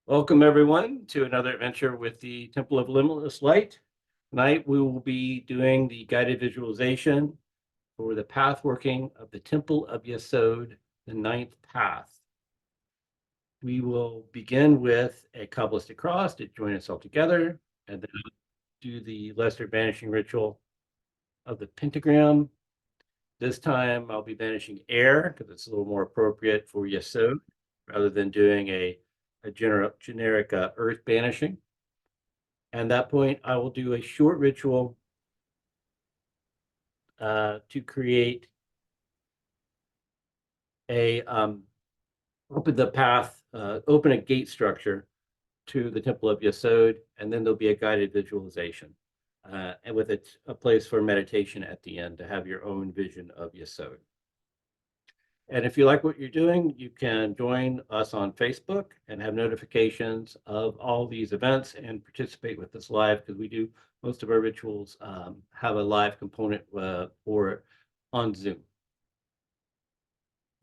Welcome, everyone, to another adventure with the Temple of Limitless Light. Tonight, we will be doing the guided visualization for the pathworking of the Temple of Yesod, the ninth path. We will begin with a Qabbalistic cross to join us all together, and then do the lesser banishing ritual of the pentagram. This time, I'll be banishing air because it's a little more appropriate for Yesod rather than doing a generic earth banishing. And at that point, I will do a short ritual to create a open the path, open a gate structure to the Temple of Yesod, and then there'll be a guided visualization, and with a place for meditation at the end to have your own vision of Yesod. And if you like what you're doing, you can join us on Facebook and have notifications of all these events and participate with us live, because we do most of our rituals have a live component or on Zoom.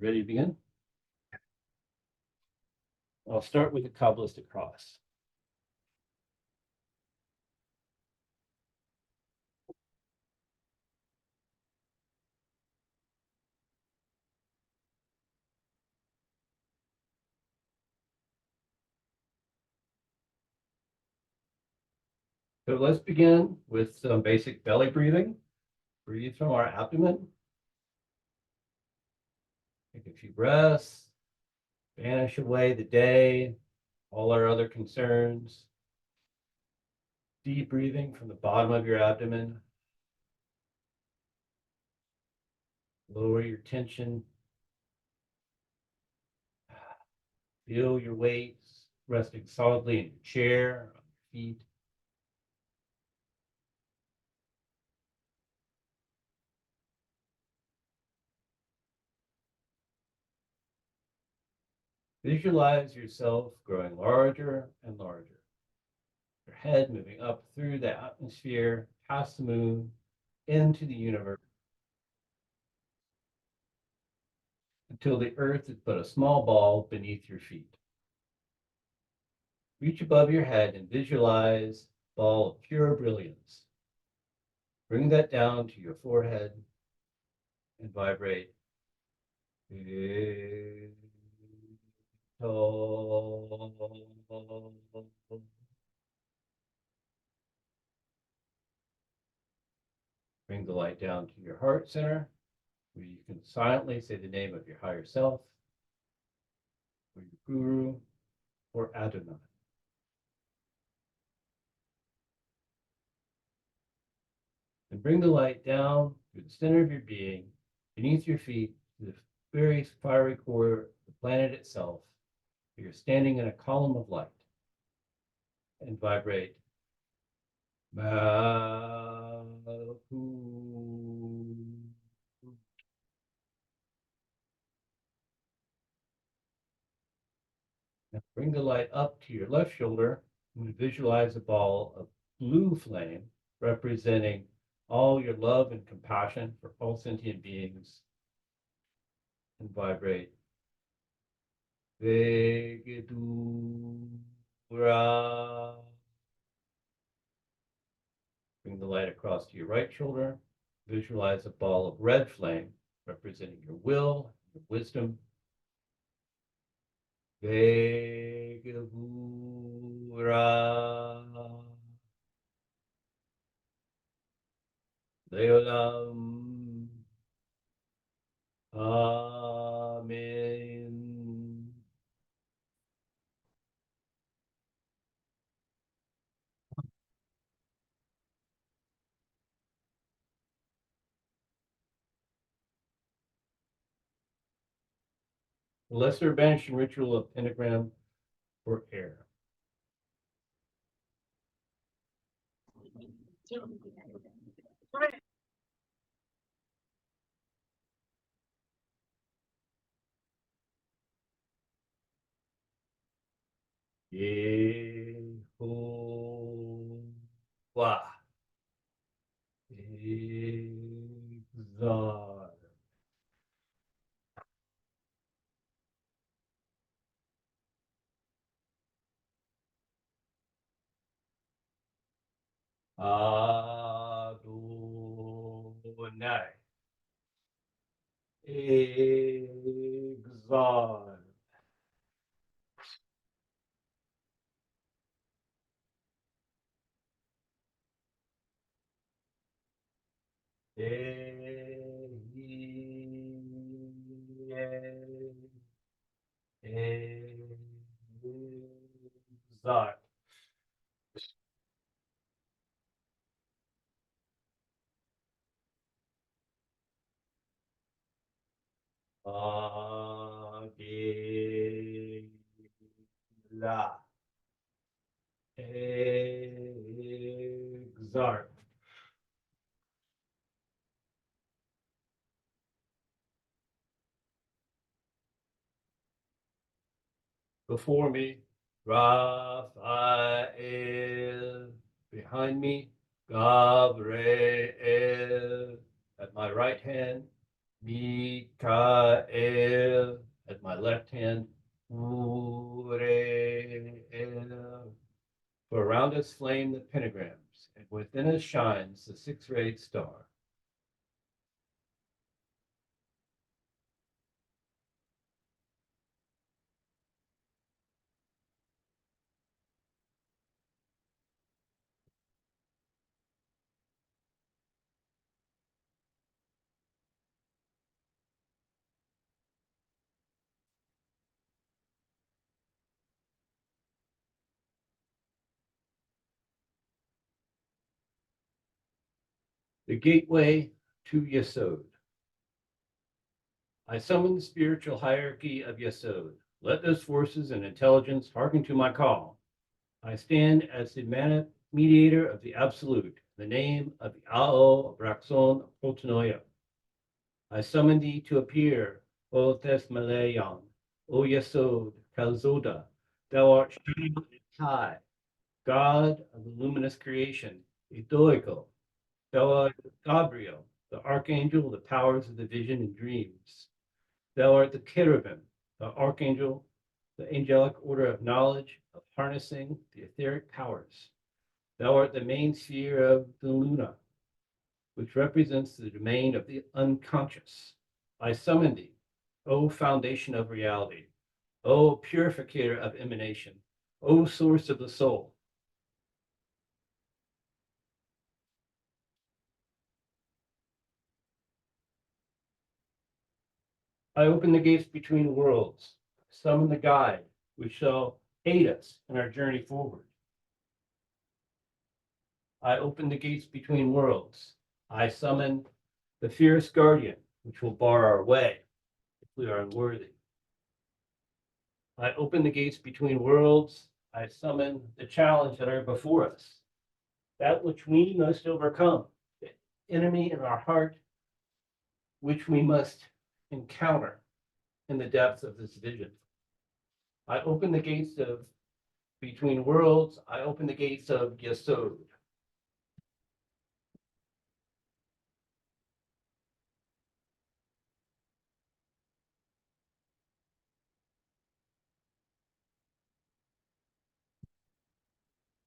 Ready to begin? I'll start with the Qabbalistic cross. So let's begin with some basic belly breathing. Breathe from our abdomen. Take a few breaths. Banish away the day, all our other concerns. Deep breathing from the bottom of your abdomen. Lower your tension. Feel your weight resting solidly in your chair, on your feet. Visualize yourself growing larger and larger. Your head moving up through the atmosphere, past the moon, into the universe, until the earth is but a small ball beneath your feet. Reach above your head and visualize a ball of pure brilliance. Bring that down to your forehead and vibrate. Bring the light down to your heart center, where you can silently say the name of your higher self, or your guru, or Adonai. And bring the light down through the center of your being, beneath your feet, to the very fiery core of the planet itself, where you're standing in a column of light, and vibrate. Now bring the light up to your left shoulder and visualize a ball of blue flame representing all your love and compassion for all sentient beings, and vibrate. Vegadura. Bring the light across to your right shoulder. Visualize a ball of red flame representing your will, your wisdom. Vegavura Leolam. Amen. Lesser banishing ritual of pentagram for air. Yehovah. Yesod. Adonai. Exalt. Exalt. Agila. Exalt. Before me, Raphael. Behind me, Gabriel. At my right hand, Mikael. At my left hand, Uriel. For around us flame the pentagrams, and within us shines the six-rayed star. The gateway to Yesod. I summon the spiritual hierarchy of Yesod. Let those forces and intelligence hearken to my call. I stand as the mediator of the Absolute, in the name of the Ao Braxon Protenoia. I summon thee to appear, O Thesmaleon, O Yesod, Kalzoda. Thou art shining high, God of the luminous creation, Edoico. Thou art Gabriel, the archangel of the powers of the vision and dreams. Thou art the cherubim, the archangel, the angelic order of knowledge, of harnessing the etheric powers. Thou art the main sphere of the Luna, which represents the domain of the unconscious. I summon thee, O foundation of reality, O purificator of emanation, O source of the soul. I open the gates between worlds, summon the guide, which shall aid us in our journey forward. I open the gates between worlds. I summon the fierce guardian, which will bar our way if we are unworthy. I open the gates between worlds. I summon the challenge that are before us, that which we must overcome, the enemy in our heart, which we must encounter in the depths of this vision. I open the gates of between worlds. I open the gates of Yesod.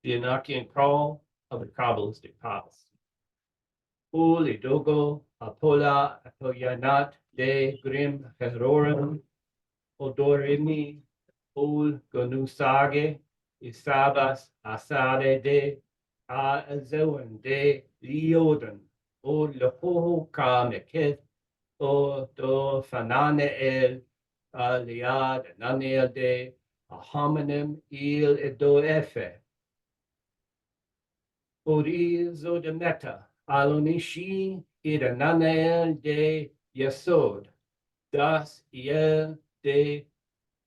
The Enochian crawl of the Qabbalistic paths. Ul idogo apola apoyanat de grim herorum odorimi ul gonusage isabas asade de azoen de lioden o lehoho kameketh o do fanane el aliad nanel de ahomenem il edo efe Orizo de meta, alonishi idananael de Yesod, das iel de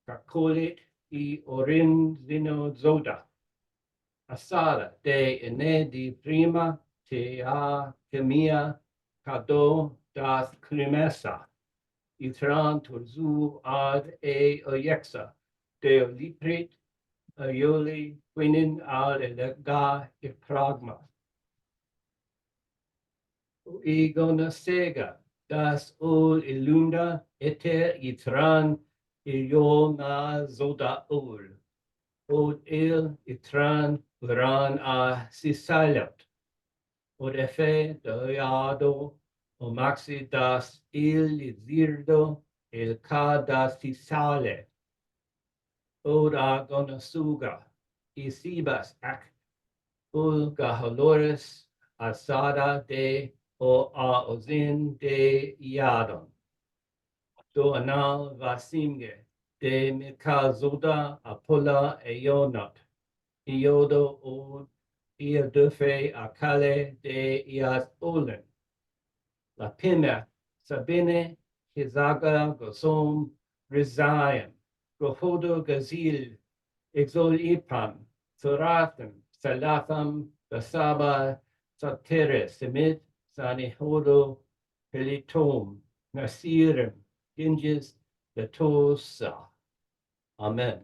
kakolit I orinzino zoda, asada de ene di prima te a kemia kado das krimesa, itran torzu ad oyexa, de oliprit aioli quinin al elega pragma. Igona sega, das ul ilunda eter itran iona zoda ul. Od il itran uran a sisalat. orefe doyado, o maxi das il zirdo, el ca das sale, oda gonasuga, isibas ac, gaholoris, asada de o a ozin de iadon. Do anal vasimge, de mikazoda apola eonot, iodo o iodofe akale de ias olen. La pime, sabine, hizaga, gosom, rizayim, gohodo gazil, exolipam, thoratham, salatham, basaba, satere, semit, sanihodo, pelitom, nasirim, ginges, latosa. Amen.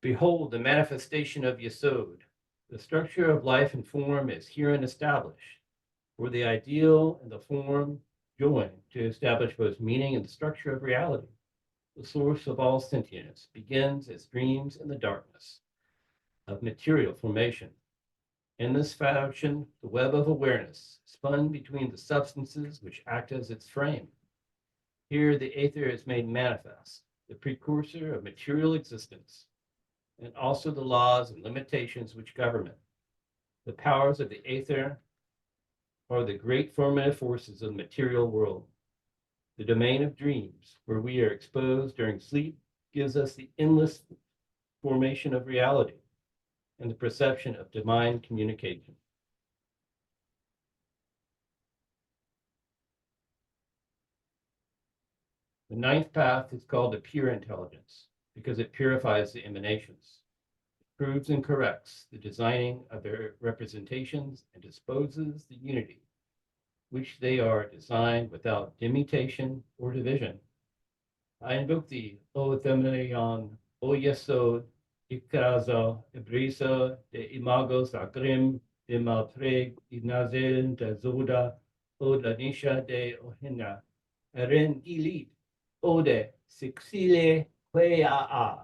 Behold the manifestation of Yesod. The structure of life and form is herein established, for the ideal and the form join to establish both meaning and the structure of reality. The source of all sentience begins as dreams in the darkness of material formation. In this fashion, the web of awareness spun between the substances which act as its frame. Here, the aether is made manifest, the precursor of material existence, and also the laws and limitations which govern it. The powers of the aether are the great formative forces of the material world. The domain of dreams, where we are exposed during sleep, gives us the endless formation of reality and the perception of divine communication. The ninth path is called the pure intelligence because it purifies the emanations, proves and corrects the designing of their representations, and disposes the unity, which they are designed without imitation or division. I invoke thee, O Themelion, O Yesod, Ikraza, Ibrisa, de Imagos Agrim, de Malpreg, Inazel, de Zoda, O Lanisha de Ohina, Eren Gilit, Ode, Sixile, Quea.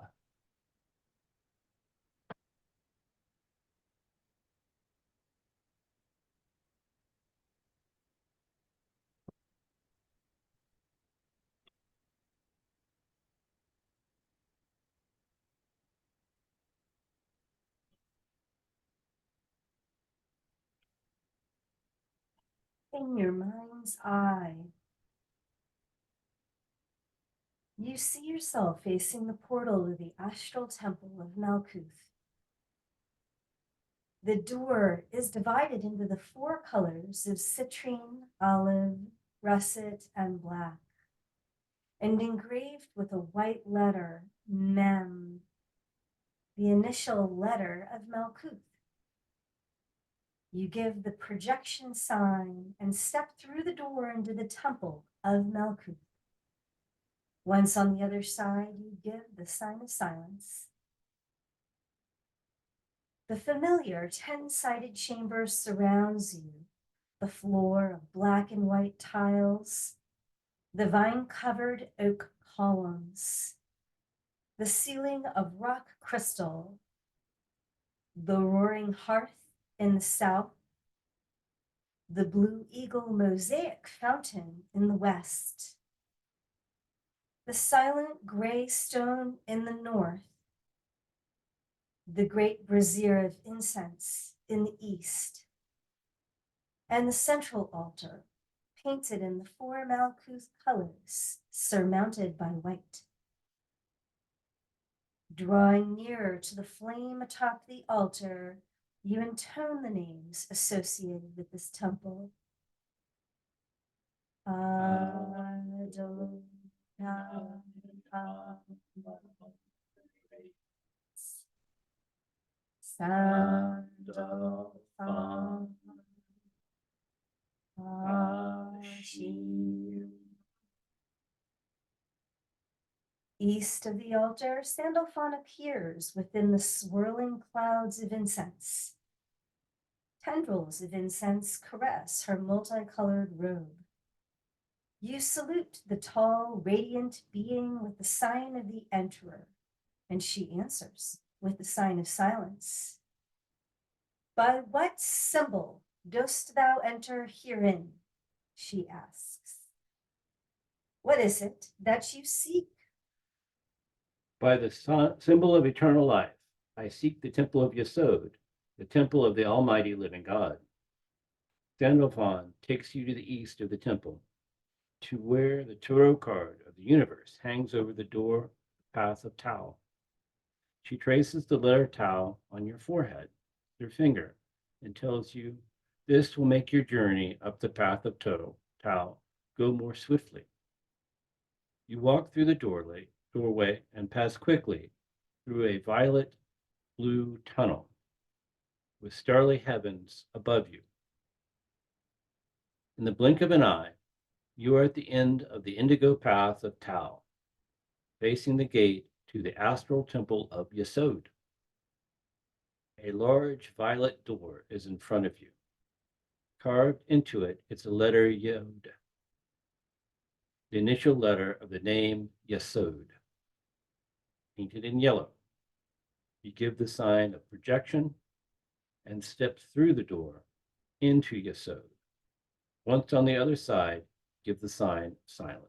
In your mind's eye, you see yourself facing the portal of the astral temple of Malkuth. The door is divided into the four colors of citrine, olive, russet, and black, and engraved with a white letter, Mem, the initial letter of Malkuth. You give the projection sign and step through the door into the temple of Malkuth. Once on the other side, you give the sign of silence. The familiar 10-sided chamber surrounds you, the floor of black and white tiles, the vine-covered oak columns, the ceiling of rock crystal, the roaring hearth in the south, the blue eagle mosaic fountain in the west, the silent gray stone in the north, the great brazier of incense in the east, and the central altar, painted in the four Malkuth colors, surmounted by white. Drawing nearer to the flame atop the altar, you intone the names associated with this temple. Adonai. East of the altar, Sandalphon appears within the swirling clouds of incense. Tendrils of incense caress her multicolored robe. You salute the tall, radiant being with the sign of the Emperor, and she answers with the sign of silence. By what symbol dost thou enter herein? She asks. What is it that you seek? By the symbol of eternal life, I seek the temple of Yesod, the temple of the Almighty living God. Sandalphon takes you to the east of the temple, to where the tarot card of the universe hangs over the door, path of Tau. She traces the letter Tau on your forehead, with her finger, and tells you this will make your journey up the path of Tau go more swiftly. You walk through the doorway and pass quickly through a violet blue tunnel with starry heavens above you. In the blink of an eye, you are at the end of the indigo path of Tau, facing the gate to the astral temple of Yesod. A large violet door is in front of you. Carved into it is the letter Yod, the initial letter of the name Yesod, painted in yellow. You give the sign of projection and step through the door into Yesod. Once on the other side, give the sign of silence.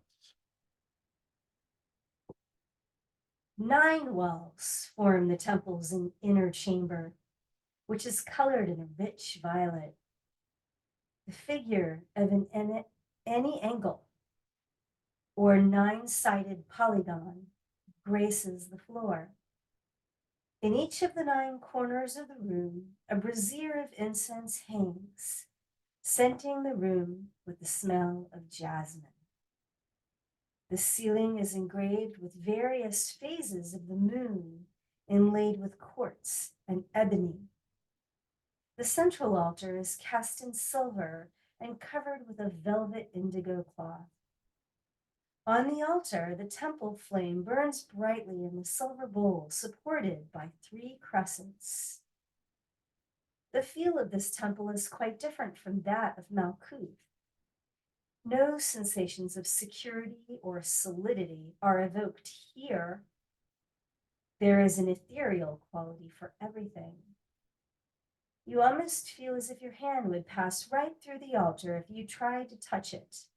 9 walls form the temple's inner chamber, which is colored in a rich violet. The figure of any angle or 9-sided polygon graces the floor. In each of the 9 corners of the room, a brazier of incense hangs, scenting the room with the smell of jasmine. The ceiling is engraved with various phases of the moon, inlaid with quartz and ebony. The central altar is cast in silver and covered with a velvet indigo cloth. On the altar, the temple flame burns brightly in the silver bowl, supported by 3 crescents. The feel of this temple is quite different from that of Malkuth. No sensations of security or solidity are evoked here. There is an ethereal quality for everything. You almost feel as if your hand would pass right through the altar if you tried to touch it.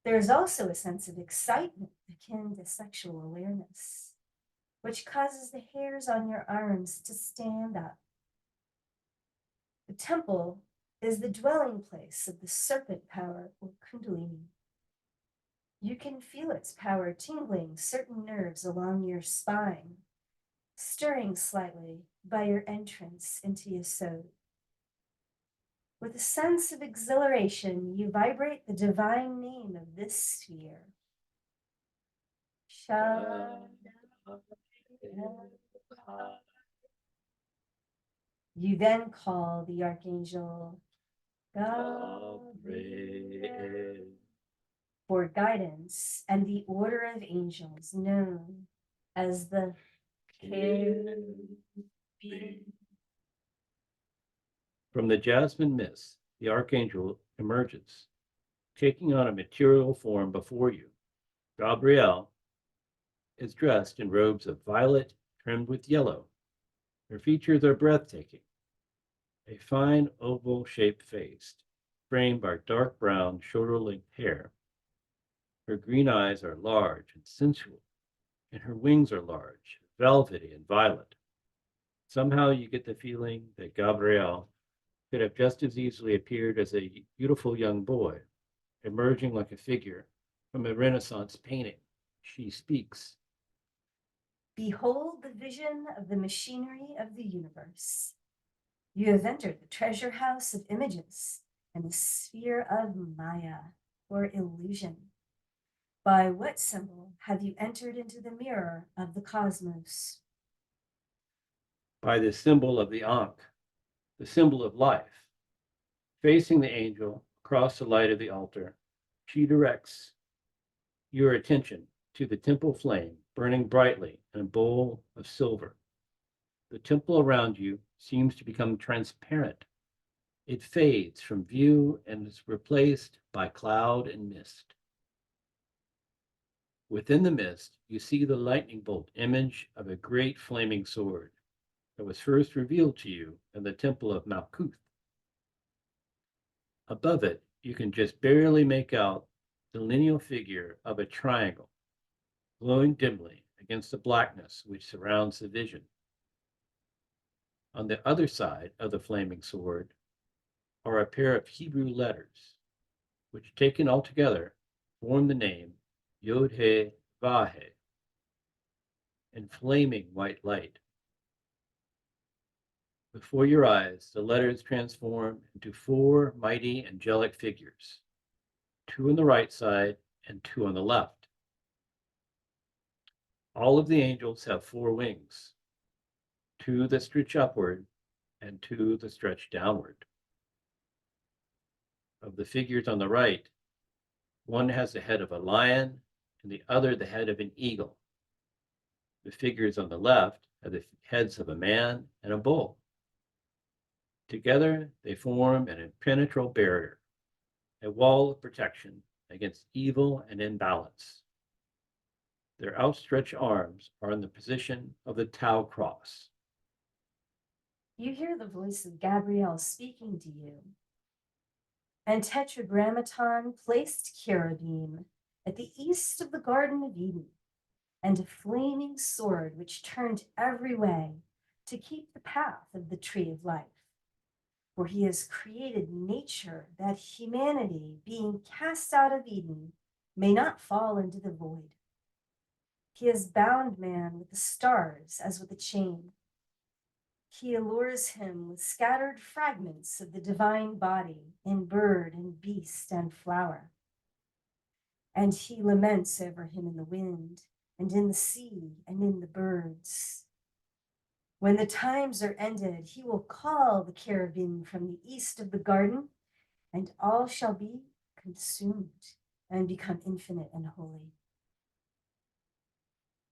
There is also a sense of excitement akin to sexual awareness, which causes the hairs on your arms to stand up. The temple is the dwelling place of the serpent power, or kundalini. You can feel its power tingling certain nerves along your spine, stirring slightly by your entrance into Yesod. With a sense of exhilaration, you vibrate the divine name of this sphere. You then call the archangel Gabriel for guidance and the order of angels known as the Cherubim. From the jasmine mist, the archangel emerges, taking on a material form before you. Gabriel is dressed in robes of violet trimmed with yellow. Her features are breathtaking. A fine oval-shaped face, framed by dark brown, shoulder-length hair. Her green eyes are large and sensual, and her wings are large, velvety and violet. Somehow you get the feeling that Gabriel could have just as easily appeared as a beautiful young boy, emerging like a figure from a Renaissance painting. She speaks. Behold the vision of the machinery of the universe. You have entered the treasure house of images and the sphere of Maya, or illusion. By what symbol have you entered into the mirror of the cosmos? By the symbol of the Ankh, the symbol of life. Facing the angel across the light of the altar, she directs your attention to the temple flame burning brightly in a bowl of silver. The temple around you seems to become transparent. It fades from view and is replaced by cloud and mist. Within the mist, you see the lightning bolt image of a great flaming sword that was first revealed to you in the temple of Malkuth. Above it, you can just barely make out the lineal figure of a triangle, glowing dimly against the blackness which surrounds the vision. On the other side of the flaming sword are a pair of Hebrew letters, which taken all together form the name Yod-He-Vah-He, in flaming white light. Before your eyes, the letters transform into four mighty angelic figures, two on the right side and two on the left. All of the angels have four wings, two that stretch upward and two that stretch downward. Of the figures on the right, one has the head of a lion and the other the head of an eagle. The figures on the left have the heads of a man and a bull. Together, they form an impenetrable barrier, a wall of protection against evil and imbalance. Their outstretched arms are in the position of the Tau cross. You hear the voice of Gabriel speaking to you. And Tetragrammaton placed cherubim at the east of the Garden of Eden, and a flaming sword which turned every way to keep the path of the tree of life. For he has created nature that humanity, being cast out of Eden, may not fall into the void. He has bound man with the stars as with a chain. He allures him with scattered fragments of the divine body in bird and beast and flower. And he laments over him in the wind and in the sea and in the birds. When the times are ended, he will call the cherubim from the east of the garden, and all shall be consumed and become infinite and holy.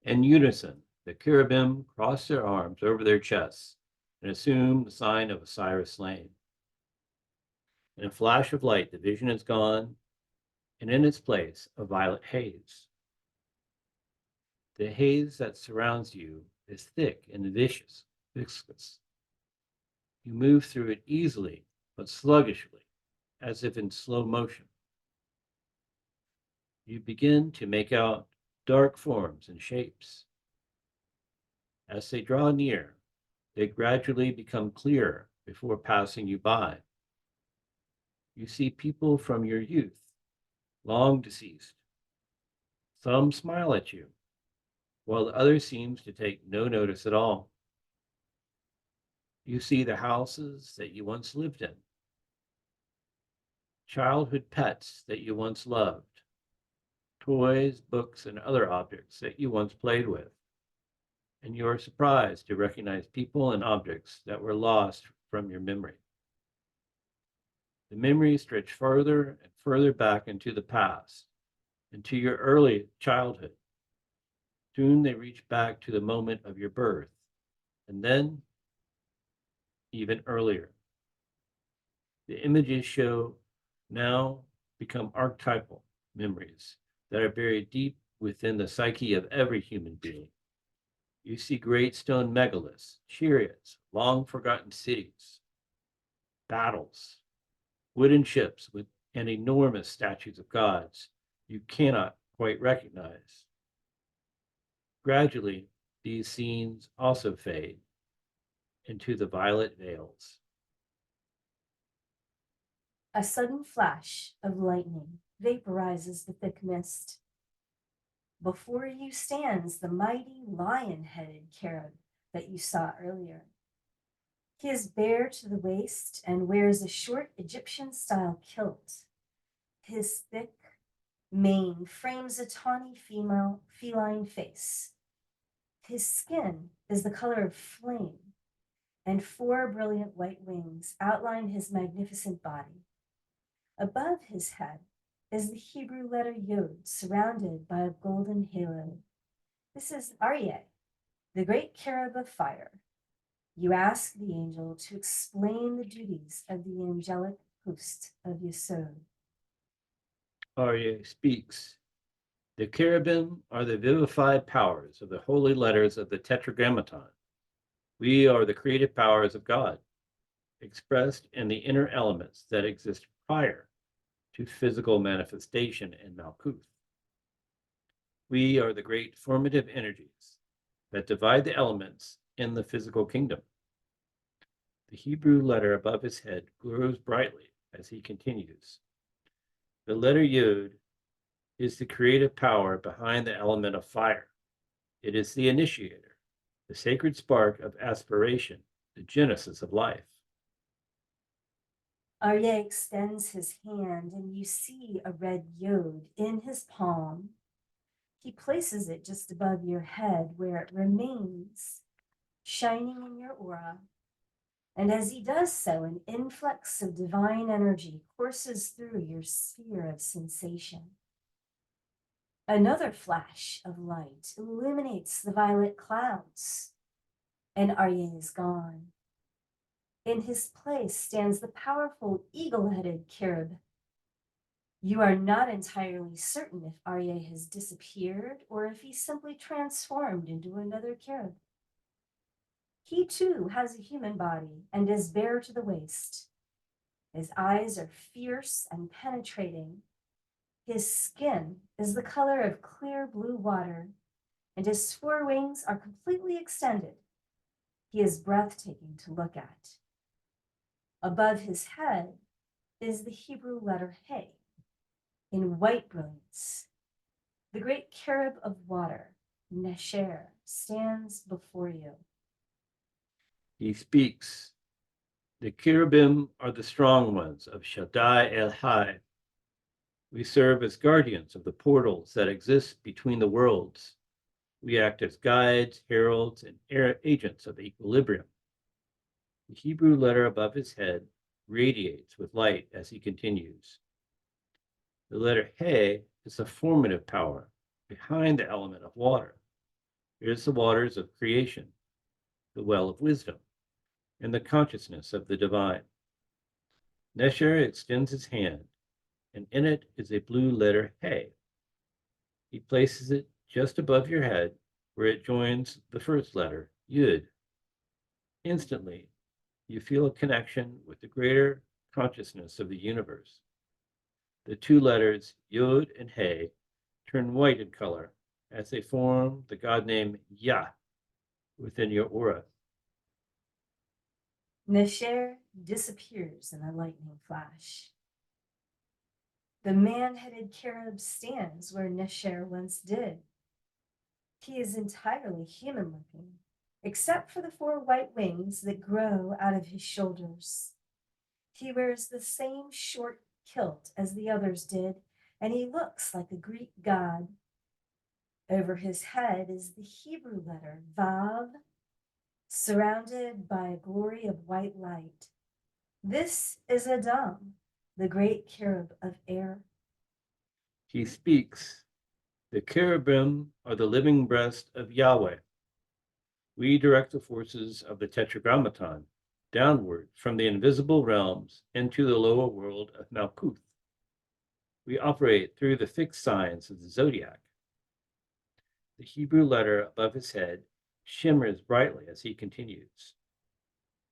In unison, the cherubim cross their arms over their chests and assume the sign of Osiris slain. In a flash of light, the vision is gone, and in its place, a violet haze. The haze that surrounds you is thick and viscous. You move through it easily, but sluggishly, as if in slow motion. You begin to make out dark forms and shapes. As they draw near, they gradually become clearer before passing you by. You see people from your youth, long deceased. Some smile at you, while the other seems to take no notice at all. You see the houses that you once lived in, childhood pets that you once loved, toys, books, and other objects that you once played with. And you are surprised to recognize people and objects that were lost from your memory. The memories stretch further and further back into the past, into your early childhood. Soon they reach back to the moment of your birth, and then even earlier. The images show now become archetypal memories that are buried deep within the psyche of every human being. You see great stone megaliths, chariots, long forgotten cities, battles, wooden ships and enormous statues of gods you cannot quite recognize. Gradually, these scenes also fade into the violet veils. A sudden flash of lightning vaporizes the thick mist. Before you stands the mighty lion-headed cherub that you saw earlier. He is bare to the waist and wears a short Egyptian-style kilt. His thick mane frames a tawny feline face. His skin is the color of flame, and four brilliant white wings outline his magnificent body. Above his head is the Hebrew letter Yod, surrounded by a golden halo. This is Aryeh, the great cherub of fire. You ask the angel to explain the duties of the angelic host of Yesod. Aryeh speaks. The cherubim are the vivified powers of the holy letters of the Tetragrammaton. We are the creative powers of God, expressed in the inner elements that exist prior to physical manifestation in Malkuth. We are the great formative energies that divide the elements in the physical kingdom. The Hebrew letter above his head glows brightly as he continues. The letter Yod is the creative power behind the element of fire. It is the initiator, the sacred spark of aspiration, the genesis of life. Aryeh extends his hand, and you see a red yod in his palm. He places it just above your head, where it remains shining in your aura. And as he does so, an influx of divine energy courses through your sphere of sensation. Another flash of light illuminates the violet clouds, and Aryeh is gone. In his place stands the powerful eagle-headed cherub. You are not entirely certain if Aryeh has disappeared or if he simply transformed into another cherub. He too has a human body and is bare to the waist. His eyes are fierce and penetrating. His skin is the color of clear blue water, and his forewings are completely extended. He is breathtaking to look at. Above his head is the Hebrew letter He in white brilliance. The great cherub of water, Nesher, stands before you. He speaks. The cherubim are the strong ones of Shaddai El Hai. We serve as guardians of the portals that exist between the worlds. We act as guides, heralds, and agents of equilibrium. The Hebrew letter above his head radiates with light as he continues. The letter He is a formative power behind the element of water. It is the waters of creation, the well of wisdom, and the consciousness of the divine. Nesher extends his hand, and in it is a blue letter He. He places it just above your head where it joins the first letter, Yud. Instantly, you feel a connection with the greater consciousness of the universe. The two letters, Yod and He, turn white in color as they form the god name Yah within your aura. Nesher disappears in a lightning flash. The man-headed cherub stands where Nesher once did. He is entirely human-looking, except for the 4 white wings that grow out of his shoulders. He wears the same short kilt as the others did, and he looks like a Greek god. Over his head is the Hebrew letter Vav, surrounded by a glory of white light. This is Adam, the great cherub of air. He speaks. The cherubim are the living breast of Yahweh. We direct the forces of the Tetragrammaton downward from the invisible realms into the lower world of Malkuth. We operate through the fixed signs of the zodiac. The Hebrew letter above his head shimmers brightly as he continues.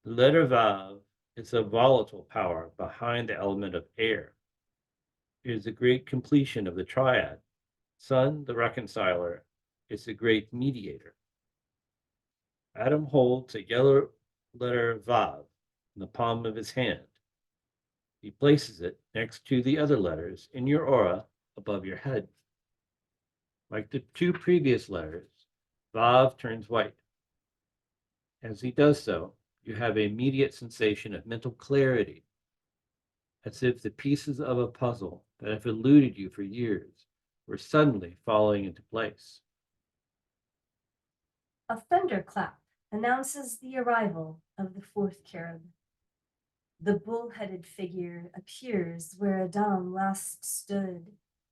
The letter Vav is a volatile power behind the element of air. It is the great completion of the triad. Sun, the reconciler, is the great mediator. Adam holds a yellow letter Vav in the palm of his hand. He places it next to the other letters in your aura above your head. Like the 2 previous letters, Vav turns white. As he does so, you have an immediate sensation of mental clarity, as if the pieces of a puzzle that have eluded you for years were suddenly falling into place. A thunderclap announces the arrival of the 4th cherub. The bull-headed figure appears where Adam last stood,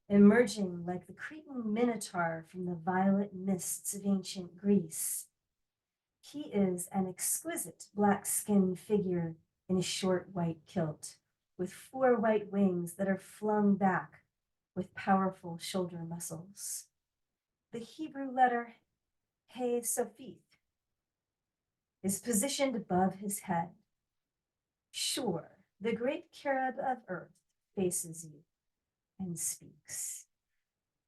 emerging like the Cretan minotaur from the violet mists of ancient Greece. He is an exquisite black-skinned figure in a short white kilt, with 4 white wings that are flung back with powerful shoulder muscles. The Hebrew letter He Sophith is positioned above his head. Sure, the great cherub of earth faces you and speaks.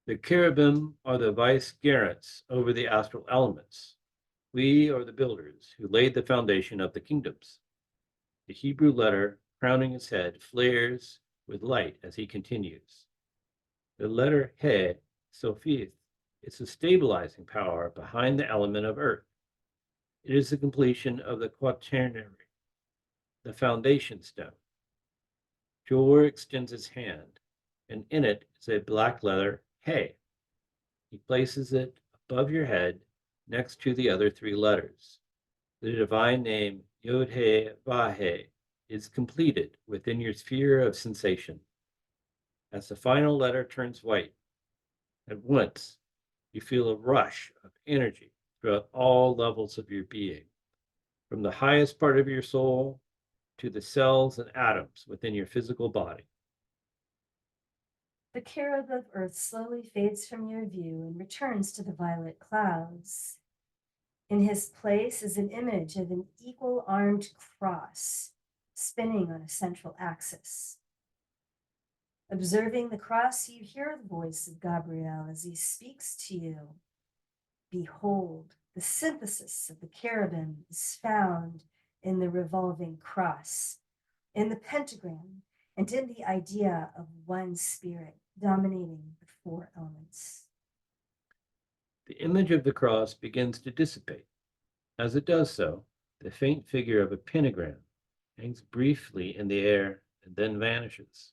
The cherubim are the vice-gerents over the astral elements. We are the builders who laid the foundation of the kingdoms. The Hebrew letter crowning his head flares with light as he continues. The letter He, Sophith, is the stabilizing power behind the element of earth. It is the completion of the quaternary, the foundation stone. Jor extends his hand, and in it is a black letter He. He places it above your head next to the other three letters. The divine name Yod He Vah He is completed within your sphere of sensation. As the final letter turns white, at once you feel a rush of energy throughout all levels of your being, from the highest part of your soul to the cells and atoms within your physical body. The cherub of earth slowly fades from your view and returns to the violet clouds. In his place is an image of an equal-armed cross spinning on a central axis. Observing the cross, you hear the voice of Gabriel as he speaks to you. Behold, the synthesis of the cherubim is found in the revolving cross, in the pentagram, and in the idea of one spirit dominating the four elements. The image of the cross begins to dissipate. As it does so, the faint figure of a pentagram hangs briefly in the air and then vanishes.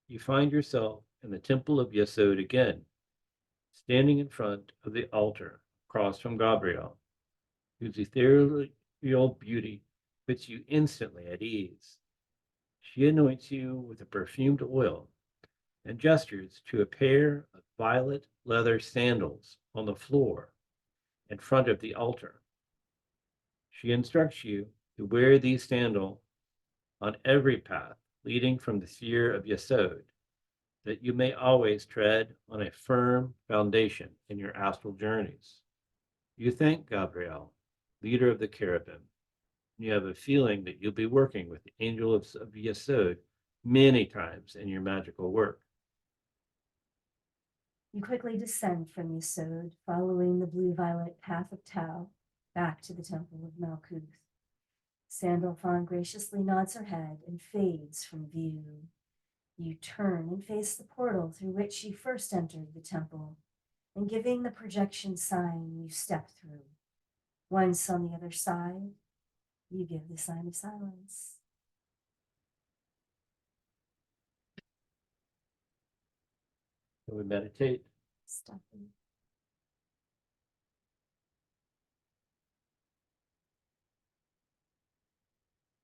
You find yourself in the temple of Yesod again, standing in front of the altar across from Gabriel, whose ethereal beauty puts you instantly at ease. She anoints you with a perfumed oil and gestures to a pair of violet leather sandals on the floor in front of the altar. She instructs you to wear these sandals on every path leading from the sphere of Yesod, that you may always tread on a firm foundation in your astral journeys. You thank Gabriel, leader of the cherubim, and you have a feeling that you'll be working with the angel of Yesod many times in your magical work. You quickly descend from Yesod, following the blue-violet path of Tau, back to the temple of Malkuth. Sandalphon graciously nods her head and fades from view. You turn and face the portal through which you first entered the temple, and giving the projection sign, you step through. Once on the other side, you give the sign of silence. So we meditate. Stopping.